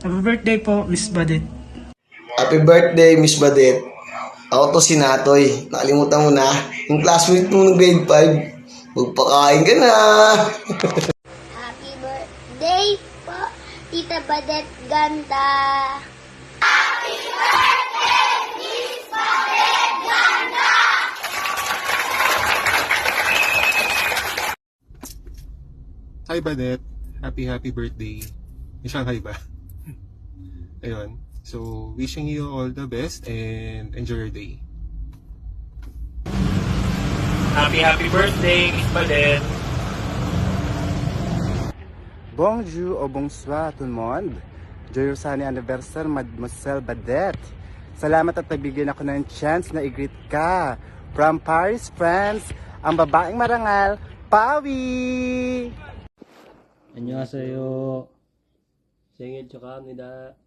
Happy birthday po, Miss Badet. Happy birthday, Miss Badet. Ako to si Natoy. Nakalimutan mo na. Yung classmate mo ng grade 5. Magpakain ka na. Happy birthday po, Tita Badet Ganda. Hi Badet, happy birthday. May Shanghai ba? Ayun. So, wishing you all the best and enjoy your day. Happy birthday, Miss Badet. Bonjour ou bonsoir tout le monde. Joyeux anniversaire, Mademoiselle Badet. Salamat at nabigyan ako ng chance na i-greet ka. From Paris, France, ang babaeng marangal, Pawi! 안녕하세요. 생일 축하합니다.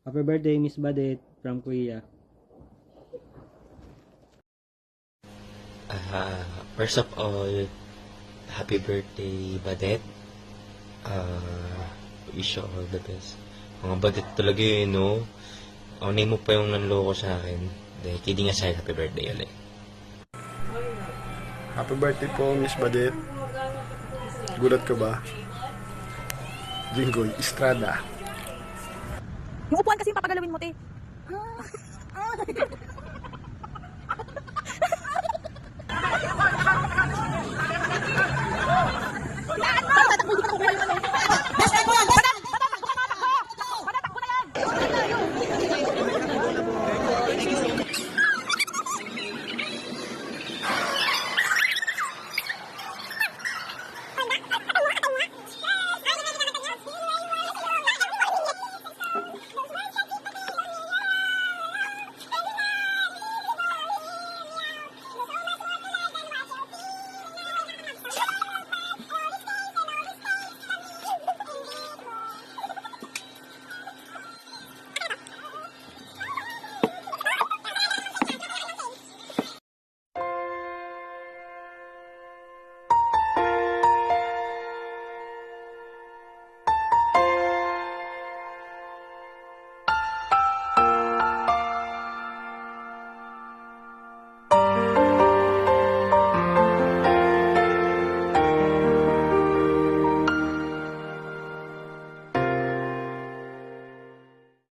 Happy birthday, Miss Badet from Korea. First of all, happy birthday, Badet. Wish you all the best. Mga Badet talaga yun, no? Name mo pa yung nanloko sa akin. Dahil kidding aside, happy birthday ulit. Happy birthday po, Miss Badet. Gulat ka ba? Jinggoy Estrada. Yung upuan kasi yung papagalawin mo, te.